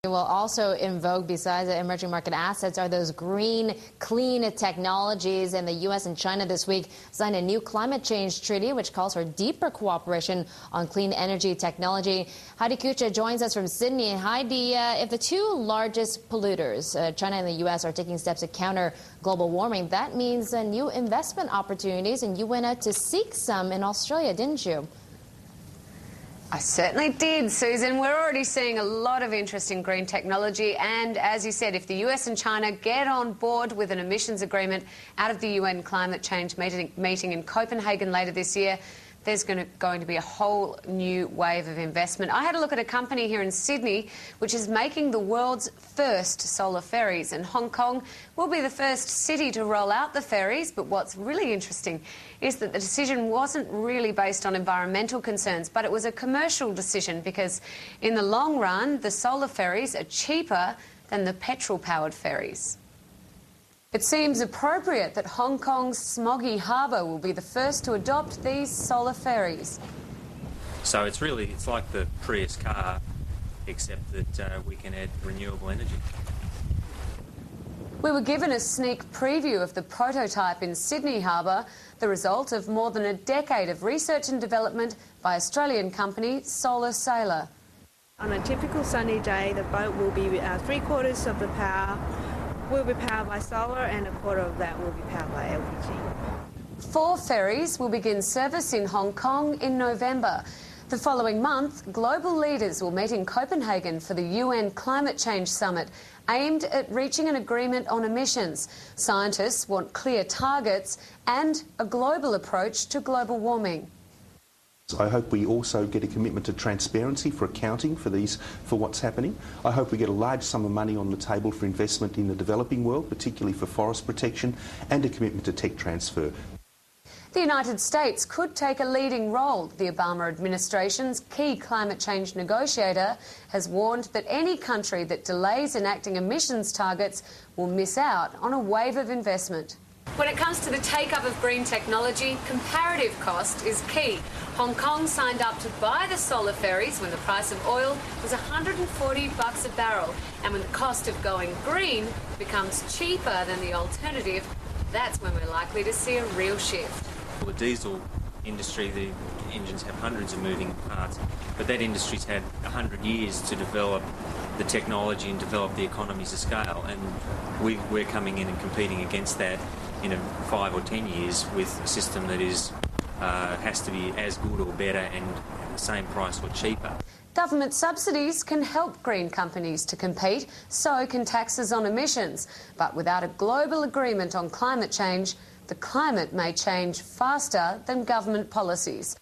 Will also invoke, besides the emerging market assets, are those green, clean technologies. And the U.S. and China this week signed a new climate change treaty, which calls for deeper cooperation on clean energy technology. Heidi Kucha joins us from Sydney. Heidi, if the two largest polluters, China and the U.S., are taking steps to counter global warming, that means new investment opportunities. And you went out to seek some in Australia, didn't you? I certainly did, Susan. We're already seeing a lot of interest in green technology, and as you said, if the US and China get on board with an emissions agreement out of the UN climate change meeting in Copenhagen later this year, there's going to be a whole new wave of investment. I had a look at a company here in Sydney which is making the world's first solar ferries, and Hong Kong will be the first city to roll out the ferries. But what's really interesting is that the decision wasn't really based on environmental concerns, but it was a commercial decision, because in the long run the solar ferries are cheaper than the petrol-powered ferries. It seems appropriate that Hong Kong's smoggy harbour will be the first to adopt these solar ferries. So it's like the Prius car, except that we can add renewable energy. We were given a sneak preview of the prototype in Sydney Harbour, the result of more than a decade of research and development by Australian company Solar Sailor. On a typical sunny day, the boat will be 3/4 of the power will be powered by solar, and 1/4 of that will be powered by LPG. 4 ferries will begin service in Hong Kong in November. The following month, global leaders will meet in Copenhagen for the UN Climate Change Summit, aimed at reaching an agreement on emissions. Scientists want clear targets and a global approach to global warming. I hope we also get a commitment to transparency for accounting for what's happening. I hope we get a large sum of money on the table for investment in the developing world, particularly for forest protection, and a commitment to tech transfer. The United States could take a leading role. The Obama administration's key climate change negotiator has warned that any country that delays enacting emissions targets will miss out on a wave of investment. When it comes to the take-up of green technology, comparative cost is key. Hong Kong signed up to buy the solar ferries when the price of oil was $140 a barrel. And when the cost of going green becomes cheaper than the alternative, that's when we're likely to see a real shift. The diesel industry, the engines have hundreds of moving parts, but that industry's had 100 years to develop the technology and develop the economies of scale, and we're coming in and competing against that in 5 or 10 years with a system that has to be as good or better and at the same price or cheaper. Government subsidies can help green companies to compete, so can taxes on emissions. But without a global agreement on climate change, the climate may change faster than government policies.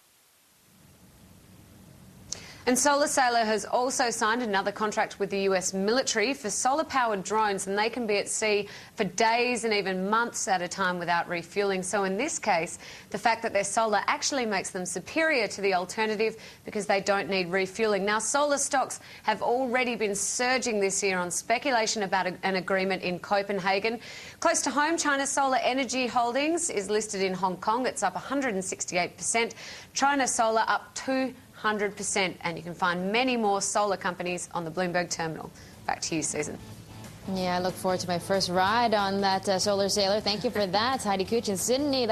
And Solar Sailor has also signed another contract with the US military for solar-powered drones, and they can be at sea for days and even months at a time without refuelling. So in this case, the fact that they're solar actually makes them superior to the alternative, because they don't need refuelling. Now, solar stocks have already been surging this year on speculation about an agreement in Copenhagen. Close to home, China Solar Energy Holdings is listed in Hong Kong. It's up 168%. China Solar up 200%, and you can find many more solar companies on the Bloomberg terminal. Back to you, Susan. Yeah, I look forward to my first ride on that Solar Sailor. Thank you for that, Heidi Kucha in Sydney.